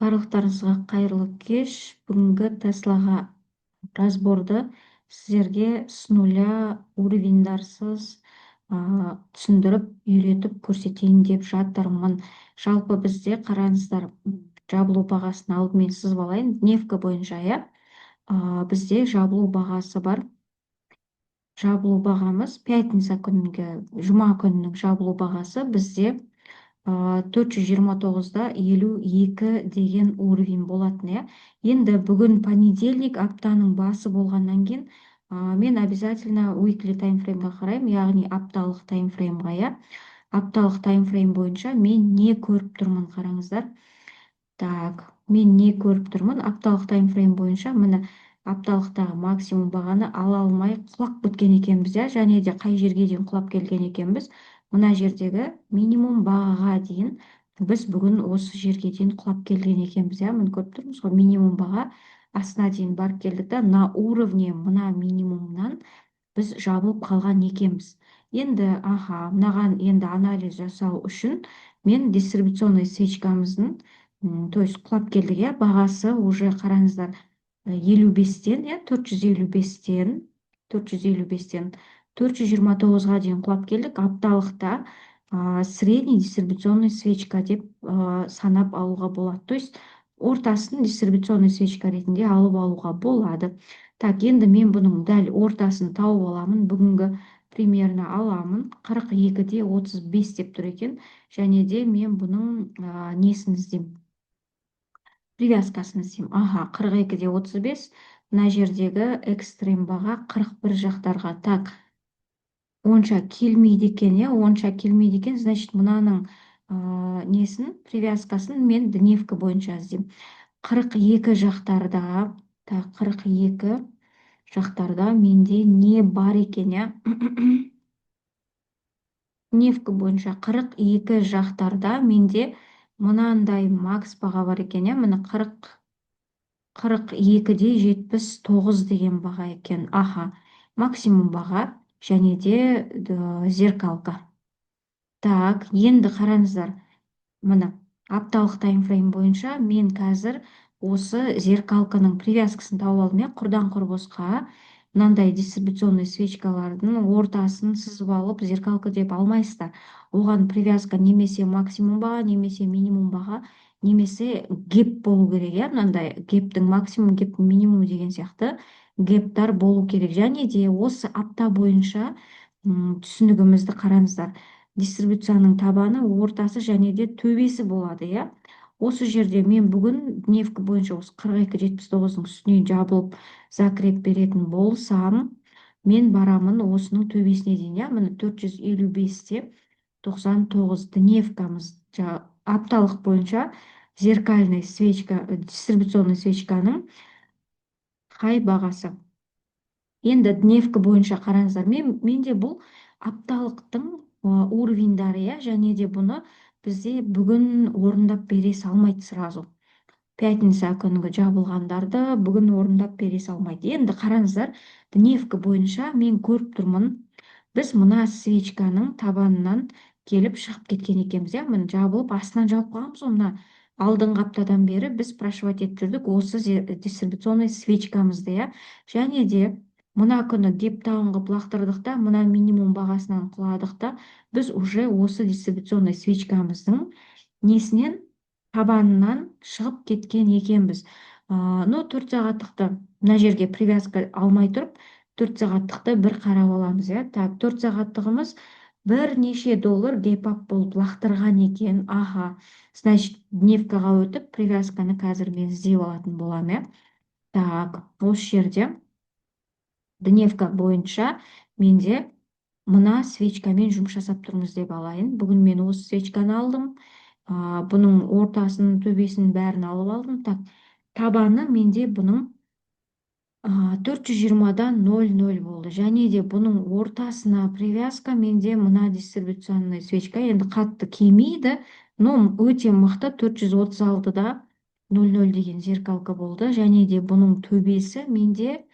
Барлықтарыңызға қайырлы кеш. Бүгінгі Теслаға разборды сіздерге с нуля уровеньдарсыз түсіндіріп, үйретіп көрсетейін деп жатырмын. Жалпы бізде қараңыздар, жабылу бағасын алдымен сызып алайын. Дневка бойынша, иә. Бізде жабылу бағасы бар. Жабылу бағамыз пятница күнгі, жұма күнінің жабылу бағасы бізде 429-да 52 деген уровень болатын, иә. Енді бүгін понедельник, аптаның басы болғаннан кейін мен обязательно weekly таймфреймға қараймын, яғни апталық таймфреймға, иә. Апталық таймфрейм бойынша мен не көріп тұрмын, қараңыздар. Так, мен не көріп тұрмын? Апталық таймфрейм бойынша міне апталықтағы максимум бағаны ала алмай құлап кеткен екенбіз, иә. Және де қай жерге дейін құлап келген екенбіз? Мына жердегі минимум бағаға дейін біз бүгін осы жерге дейін құлап келген екенбіз, иә. Міне көріп тұрмыз ғой, минимум баға астына дейін барып келдік та, на уровне мына минимумнан біз жабылып қалған екенбіз. Енді мынаған енді анализ жасау үшін мен дистрибуционный свечкамыздың, то есть құлап келдік, иә, бағасы уже қараңыздар, 55-тен, иә, 455-тен 429-ға дейін құлап келдік. Апталықта средний дистрибуционный свечка деп санап алуға болады. То есть ортасын дистрибуционный свечка ретінде алып алуға болады. Так, енді мен бұның дәл ортасын тауып аламын. Бүгінгі примерно аламын. 42-де 35 деп тұр екен. Және де мен бұның несін іздеймін? Привязкасын іздеймін. 42-де 35. Мына жердегі экстрем баға 41 жақтарға. Так, онша келмейді екен, иә, онша келмейді екен. Значит, мынаның несін, привязкасын мен дневка бойынша іздеймін. 42 жақтарда, так, 42 жақтарда менде не бар екен, иә? Дневка бойынша 42 жақтарда менде мынандай макс баға бар екен, иә? Міне 42-де 79 деген баға екен. Максимум баға және де зеркалка. Так, енді қараңыздар, міне апталық таймфрейм бойынша мен қазір осы зеркалканың привязкасын тауып алдым, иә. Құрдан құр босқа мынандай дистрибуционный свечкалардың ортасын сызып алып зеркалка деп алмайсыздар. Оған привязка немесе максимум баға, немесе минимум баға, немесе геп болу керек, иә. Мынандай гептің максимум, гептің минимум деген сияқты гептар болу керек. Және де осы апта бойынша түсінігімізді қараңыздар. Дистрибуцияның табаны, ортасы және де төбесі болады, иә. Осы жерде мен бүгін дневка бойынша осы 42-79-ның үстінен жабылып закреп беретін болсам, мен барамын осының төбесіне дейін, иә. Міне 455-те 99 дневкамыз апталық бойынша зеркальный свечка, дистрибуционный свечканың қай бағасы? Енді дневка бойынша қараңыздар, менде бұл апталықтың уровеньдары, иә. Және де бұны бізде бүгін орындап бере салмайды сразу. Пятница күнгі жабылғандарды бүгін орындап бере салмайды. Енді қараңыздар, дневка бойынша мен көріп тұрмын, біз мына свечканың табанынан келіп шығып кеткен екенбіз, иә. Міне жабылып, астынан жауып қалғанбыз. Мына алдыңғы аптадан бері біз прошивать етіп жүрдік осы дистрибуционный свечкамызды, иә. Және де мына күні гептаун қылып лақтырдық та, мына минимум бағасынан құладық та, біз уже осы дистрибуционный свечкамыздың несінен, табанынан шығып кеткен екенбіз. 4 сағаттықты мына жерге привязка алмай тұрып, 4 сағаттықты бір қарап аламыз, иә. Так, 4 сағаттығымыз бірнеше доллар гепап болып лақтырған екен. Значит, дневкаға өтіп, привязканы қазір мен іздеп алатын болам, иә. Так, осы жерде дневка бойынша менде мына свечкамен жұмыс жасап тұрмыз деп алайын. Бүгін мен осы свечканы алдым. Бұның ортасын, төбесін бәрін алып алдым. Так, табаны менде бұның 420-да 0,0 болды. Және де бұның ортасына привязка менде мына дистрибуционный свечка. Енді қатты келмейді, но өте мықты. 436-да 0,0 деген зеркалка болды. Және де бұның төбесі менде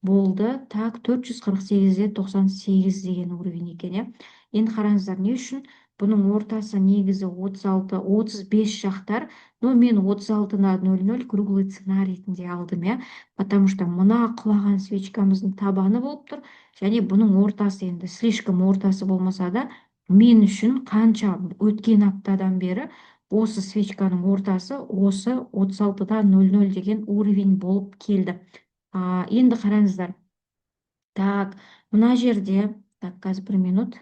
болды. Так, 448-де 98 деген уровень екен, иә. Енді қараңыздар, не үшін бұның ортасы негізі 36, 35 жақтар, но мен 36 на 00 круглый цена ретінде алдым, иә. Потому что мына құлаған свечкамыздың табаны болып тұр, және бұның ортасы енді слишком ортасы болмаса да, мен үшін қанша өткен аптадан бері осы свечканың ортасы осы 36 да 00 деген уровень болып келді. Енді қараңыздар. Так, мына жерде, так, қазір 1 минут.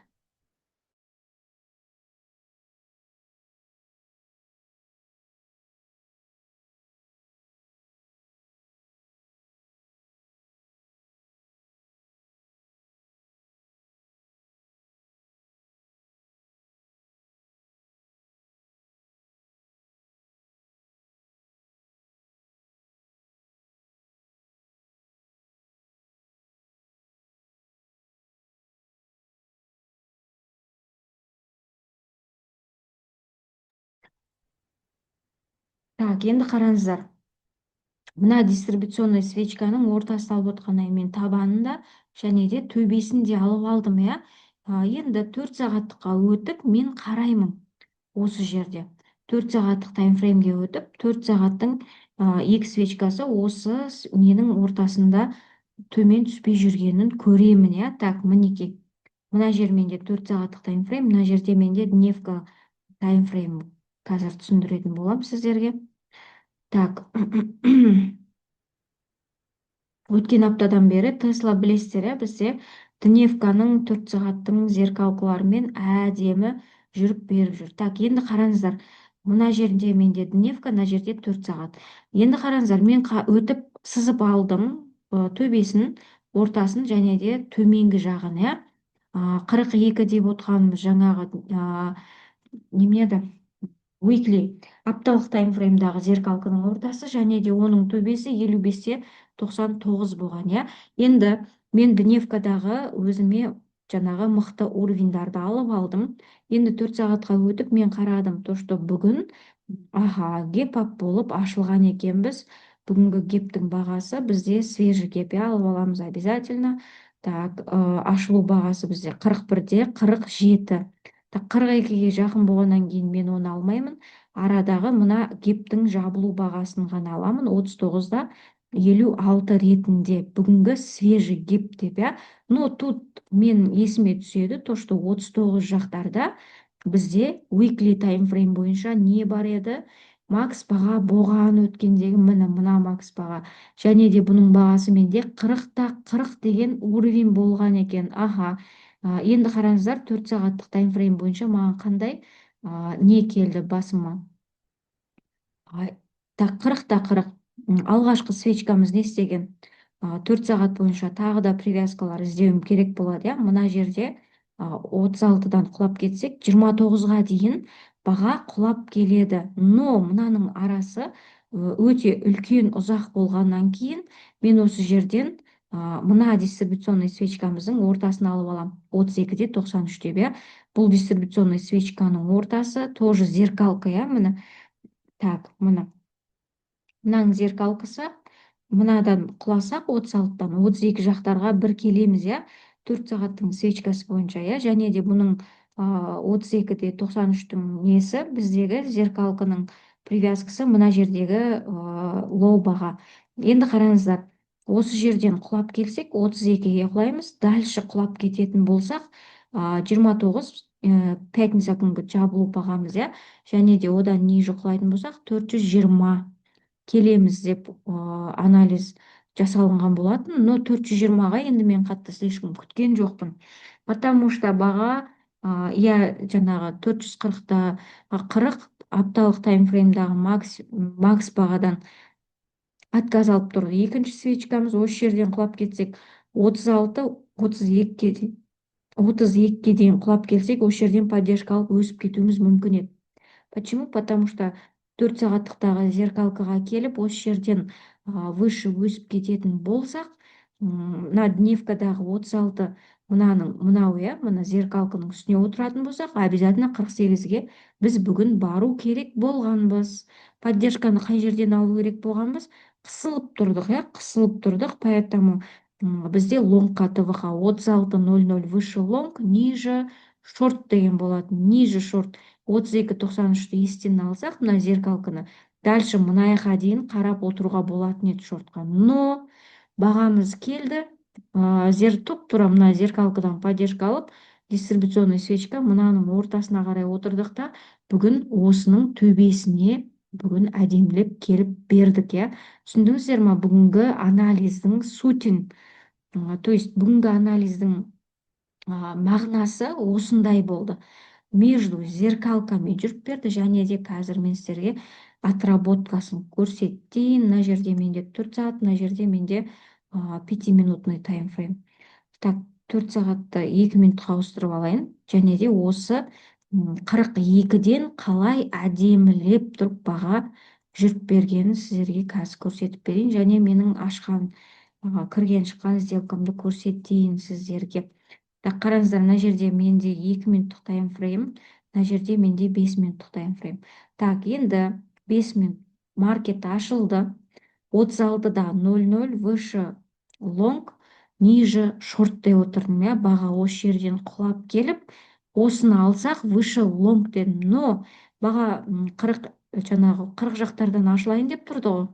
Так, енді қараңыздар. Мына дистрибуционный свечканың ортасын алып отқаннан кейін мен табанында және де төбесін де алып алдым, иә. Енді 4 сағаттыққа өтіп мен қараймын осы жерде. 4 сағаттық таймфреймге өтіп, 4 сағаттың екі свечкасы осы ненің ортасында төмен түспей жүргенін көремін, иә. Так, мінекей. Мына жер менде 4 сағаттық таймфрейм, мына жерде менде дневка таймфрейм. Қазір түсіндіретін боламын сіздерге. Так. Өткен аптадан бері Тесла білесіздер, иә, бізде дневканың 4 сағаттың зеркалкаларымен әдемі жүріп беріп жүр. Так, енді қараңыздар. Мына жерде менде дневка, мына жерде 4 сағат. Енді қараңыздар, мен өтіп сызып алдым төбесін, ортасын және де төменгі жағын, иә. 42 деп отқанымыз жаңағы неме еді? Weekly, апталық таймфреймдағы зеркалканың ортасы және де оның төбесі 55-те 99 болған, иә. Енді мен дневкадағы өзіме жаңағы мықты уровеньдарды алып алдым. Енді 4 сағатқа өтіп мен қарадым, то что бүгін геп ап болып ашылған екенбіз. Бүгінгі гептің бағасы бізде свежий геп, алып аламыз обязательно. Так, ашылу бағасы бізде 41-де 47. Так, 42-ге жақын болғаннан кейін мен оны алмаймын. Арадағы мына гептің жабылу бағасын ғана аламын. 39-да 56 ретінде бүгінгі свежий геп деп, иә. Но тут мен есіме түседі, то что 39 жақтарда бізде weekly таймфрейм бойынша не бар еді? Макс баға болған өткендегі, мына макс баға. Және де бұның бағасы менде 40-та 40 деген уровень болған екен. Енді қараңыздар, 4 сағаттық таймфрейм бойынша маған қандай не келді басыма. Так, 40-та 40. Алғашқы свечкамыз не істеген? 4 сағат бойынша тағы да привязкалар іздеуім керек болады, иә. Мына жерде 36-дан құлап кетсек, 29-ға дейін баға құлап келеді. Но мынаның арасы өте үлкен ұзақ болғаннан кейін мен осы жерден мына дистрибуционный свечкамыздың ортасын алып алам. 32-де 93 деп, иә. Бұл дистрибуционный свечканың ортасы тоже зеркалка, иә. Міне. Так, мынаның зеркалкасы. Мынадан құласақ 36-тан 32 жақтарға бір келеміз, иә. 4 сағаттың свечкасы бойынша, иә. Және де бұның 32-де 93-тің несі біздегі зеркалканың привязкасы мына жердегі лоу баға. Енді қараңыздар, осы жерден құлап келсек 32-ге құлаймыз. Дальше құлап кететін болсақ 29 пятница күнгі жабылу бағамыз, иә. Және де одан ниже құлайтын болсақ 420 келеміз деп анализ жасалынған болатын. Но 420-ға енді мен қатты слишком күткен жоқпын. Потому что баға, жаңағы 440-та 40 апталық таймфреймдағы макс бағадан отказ алып тұр. Екінші свечкамыз осы жерден құлап кетсек 36-32-ге дейін 32-ге дейін құлап келсек, осы жерден поддержка алып өсіп кетуіміз мүмкін еді. Почему? Потому что 4 сағаттықтағы зеркалкаға келіп, осы жерден выше өсіп кететін болсақ, мына дневкадағы 36 мынау, иә, мына зеркалканың үстіне отыратын болсақ, обязательно 48-ге біз бүгін бару керек болғанбыз. Поддержканы қай жерден алу керек болғанбыз? Қысылып тұрдық, иә, қысылып тұрдық. Поэтому бізде лонгқа ТВХ 36.00 выше лонг, ниже шорт деген болатын, ниже шорт 32,93-ті естен алсақ, мына зеркалканы дальше мына жаққа дейін қарап отыруға болатын еді шортқа. Но бағамыз келді, туп тура мына зеркалкадан поддержка алып, дистрибуционный свечка мынаның ортасына қарай отырдық та, бүгін осының төбесіне бүгін әдемілеп келіп бердік, иә. Түсіндіңіздер ма бүгінгі анализдің сутін? То есть бүгінгі анализдің мағынасы осындай болды. Между зеркалками жүріп берді, және де қазір мен сіздерге отработкасын көрсетейін. Мына жерде менде 4 сағат, мына жерде менде 5-минутный таймфрейм. Так, 4 сағатты 2 минутқа ауыстырып алайын. Және де осы 42-ден қалай әдемілеп тұрып баға жүріп бергенін сіздерге қазір көрсетіп берейін. Және менің ашқан, кірген шыққан сделкамды көрсетейін сіздерге. Так, қараңыздар, мына жерде менде 2 минуттық таймфрейм, мына жерде менде 5 минуттық таймфрейм. Так, енді 5 минут маркет ашылды. 36-да 00 выше лонг, ниже шорт деп отырдым, иә. Баға осы жерден құлап келіп, осыны алсақ выше лонг дедім. Но баға 40, жаңағы 40 жақтардан ашылайын деп тұрды ғой.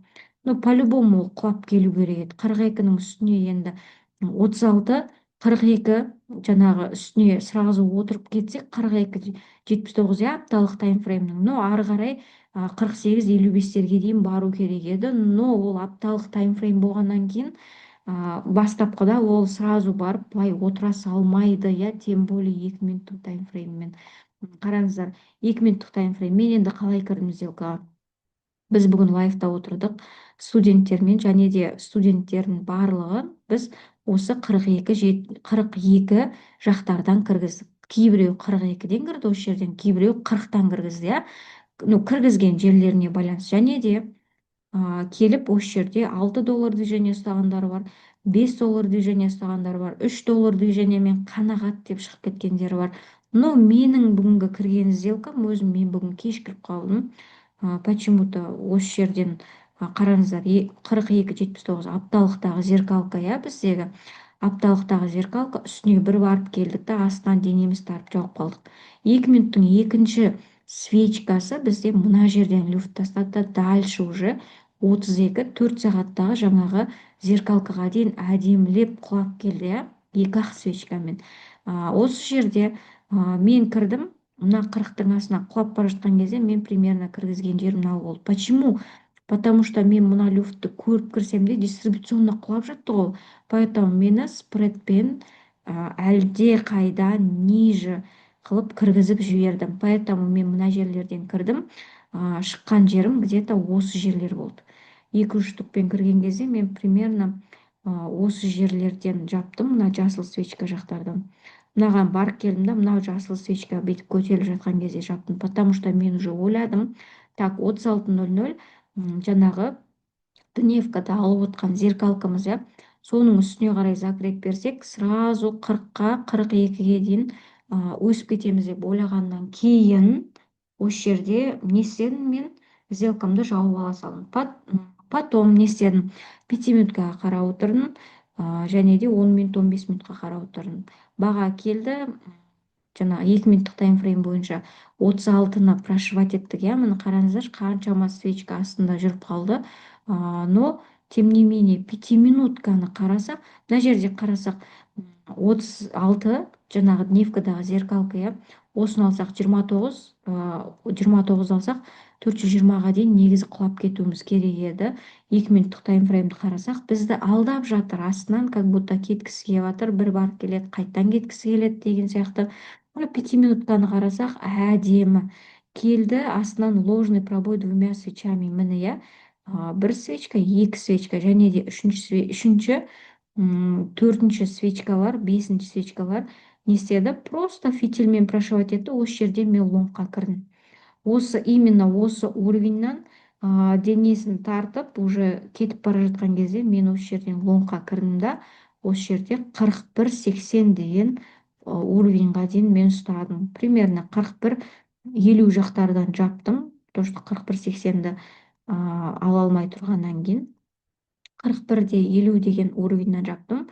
Но по-любому ол құлап келу керек еді. 42-нің үстіне енді 36, 42 жаңағы үстіне сразу отырып кетсек, 42,79, иә, апталық таймфреймнің. Но ары қарай 48-55-терге дейін бару керек еді. Но ол апталық таймфрейм болғаннан кейін бастапқыда ол сразу барып былай отыра салмайды, иә, тем более 2 минуттық таймфрейммен. Қараңыздар, 2 минуттық таймфрейм. Мен енді қалай кірдім сделкаға? Біз бүгін лайфта отырдық студенттермен, және де студенттердің барлығы біз осы 42 жақтардан кіргіздік. Кейбіреу 42-ден кірді осы жерден, кейбіреу 40-тан кіргізді, иә. Кіргізген жерлеріне байланысты. Және де келіп осы жерде 6 доллар движение ұстағандар бар, 5 доллар движение ұстағандар бар, 3 доллар движениемен қанағат деп шығып кеткендер бар. Но менің бүгінгі кірген сделкам, өзім мен бүгін кешкіріп қалдым. Почему-то осы жерден қараңыздар, 42,79 апталықтағы зеркалка, иә, біздегі апталықтағы зеркалка, үстіне бір барып келдік та астынан денеміз тарып жауып қалдық. 2 минуттың екінші свечкасы бізде мына жерден люфт тастады, дальше уже 32 4 сағаттағы жаңағы зеркалкаға дейін әдемілеп құлап келді, иә, 2-ақ свечкамен. Осы жерде мен кірдім, мына 40-тың астына құлап бара жатқан кезде мен примерно кіргізген жерім мынау болды. Почему? Потому что мен мына люфтті көріп кірсем де дистрибуционно құлап жатты ғой. Поэтому мені спредпен әлде қайда ниже қылып кіргізіп жібердім. Поэтому мен мына жерлерден кірдім. Шыққан жерім где-то осы жерлер болды. 2-3 штукпен кірген кезде мен примерно осы жерлерден жаптым, мына жасыл свечка жақтардан. Мынаған барып келдім да, мынау жасыл свечка бүйтіп көтеріліп жатқан кезде жаптым. Потому что мен уже ойладым, так, 36:00 жаңағы дневкада алып отқан зеркалкамыз, иә, соның үстіне қарай закреп берсек, сразу 40-қа 42-ге дейін өсіп кетеміз деп ойлағаннан кейін осы жерде не істедім, мен сделкамды жауып ала салдым. Потом не істедім, 5 минутқа қарап отырдым, және де 10 минут 15 минутқа қарап отырдым. Баға келді, жаңағы 2 минуттық таймфрейм бойынша 36-ны прошивать еттік, иә. Міне қараңыздар, қаншама свечка астында жүріп қалды. Но тем не менее 5-минутканы қарасақ, мына жерде қарасақ 36 жаңағы дневкадағы зеркалка, иә, осыны алсақ 29, 29 алсақ 420-ға дейін негізі құлап кетуіміз керек еді. 2 минуттық таймфреймді қарасақ, бізді алдап жатыр, астынан как будто кеткісі келіп жатыр, бір барып келеді, қайттан кеткісі келеді деген сияқты. 5-минутканы қарасақ, әдемі келді, астынан ложный пробой 2 свечами, міне, иә. Бір свечка, 2 свечка, және де үшінші, 4-ші свечкалар, 5-ші свечкалар не істеді? Просто фитильмен прошивать етті. Осы жерде мен лонгқа кірдім. Осы именно осы уровеньнан денесін тартып уже кетіп бара жатқан кезде мен осы жерден лонгқа кірдім да, осы жерде 41.80 деген уровеньға дейін мен ұстадым. Примерно 41.50 жақтардан жаптым. То, что 41.80-ді ала алмай тұрғаннан кейін 41.50 деген уровеньнен жаптым.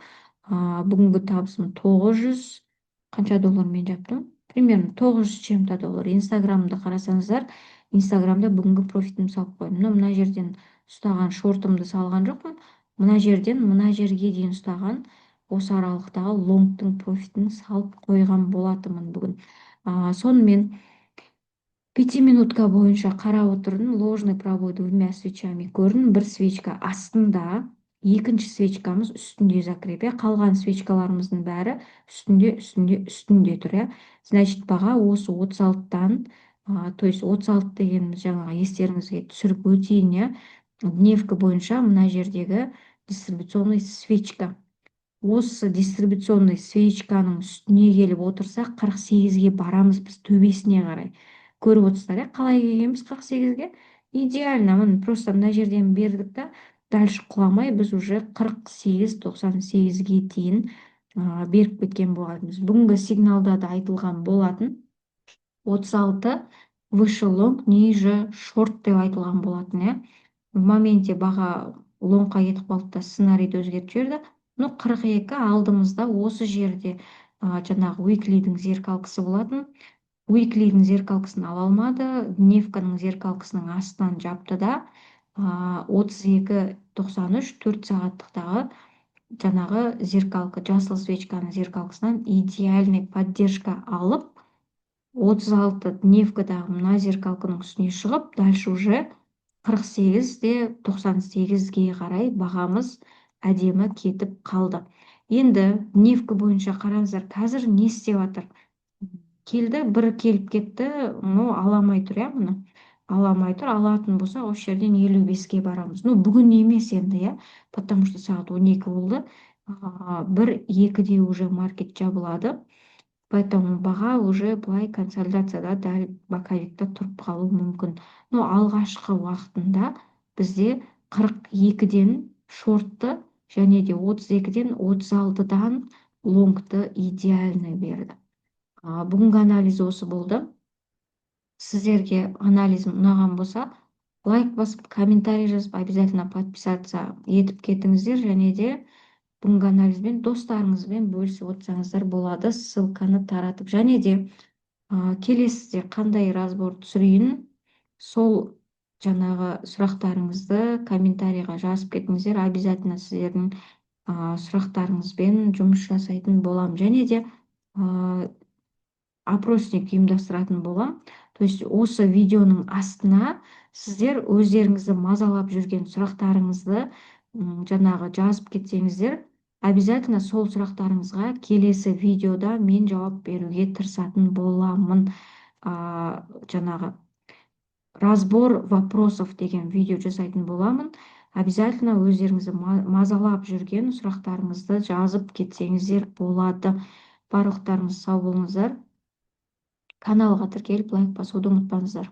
Бүгінгі табысым 900 қанша доллармен жаптым? примерно 900 чем-то доллар. Инстаграмды қарасаңыздар, инстаграмда бүгінгі профитімді салып қойдым. Мына жерден ұстаған шортымды салған жоқпын. Мына жерден мына жерге дейін ұстаған осы аралықтағы лонгтың профитін салып қойған болатынмын бүгін. Сонымен 5 минутка бойынша қарап отырдым, ложный пробой двумя свечами көрдім. Бір свечка астында, екінші свечкамыз үстінде закреп, қалған свечкаларымыздың бәрі үстінде тұр, Значит, баға осы 36-тан, то есть 36 дегеніміз жаңағы естеріңізге түсіріп өтейін, дневка бойынша мына жердегі дистрибуционный свечка. Осы дистрибуционный свечканың үстіне келіп отырсақ, 48-ге барамыз біз, төбесіне қарай. Көріп отырсыздар, қалай келгенбіз 48-ге? Идеально, міне просто мына жерден бердік та, дальше құламай біз уже 48-98-ге дейін беріп кеткен болатынбыз. Бүгінгі сигналда да айтылған болатын. 36 выше лонг, ниже шорт деп айтылған болатын, В моменте баға лонгқа кетіп қалды да сценарийді өзгертіп жіберді. 42 алдымызда осы жерде жаңағы уиклидің зеркалкасы болатын. Уиклидің зеркалкасын ала алмады, дневканың зеркалкасының астынан жапты да 32.93 4 сағаттықтағы жаңағы зеркалка, жасыл свечканың зеркалкасынан идеальный поддержка алып, 36 дневкадағы мына зеркалканың үстіне шығып, дальше уже 48-де 98-ге қарай бағамыз әдемі кетіп қалды. Енді дневка бойынша қараңыздар, қазір не істеп жатыр? Келді, бір келіп кетті, аламай тұр, мұны. Аламай тұр, алатын болса, осы жерден 55-ге барамыз. Бүгін емес енді, потому что сағат 12 болды. 1-2-де уже маркет жабылады. Поэтому баға уже былай консолидацияда дәл боковикта тұрып қалуы мүмкін. Алғашқы уақытында бізде 42-ден шортты және де 32-ден 36-дан лонгты идеальный берді. Бүгінгі анализ осы болды. Сіздерге анализім ұнаған болса, лайк басып, комментарий жазып, обязательно подписаться етіп кетіңіздер, және де бүгінгі анализбен достарыңызбен бөлісіп отырсаңыздар болады, ссылканы таратып. Және де келесіде қандай разбор түсірейін, сол жаңағы сұрақтарыңызды комментарийға жазып кетіңіздер. Обязательно сіздердің сұрақтарыңызбен жұмыс жасайтын болам. Және де опросник ұйымдастыратын болам. То есть осы видеоның астына сіздер өздеріңізді мазалап жүрген сұрақтарыңызды жаңағы жазып кетсеңіздер, обязательно сол сұрақтарыңызға келесі видеода мен жауап беруге тырысатын боламын. Жаңағы разбор вопросов деген видео жасайтын боламын. Обязательно өздеріңізді мазалап жүрген сұрақтарыңызды жазып кетсеңіздер болады. Барлықтарыңыз сау болыңыздар. Каналға тіркеліп лайк басуды ұмытпаңыздар.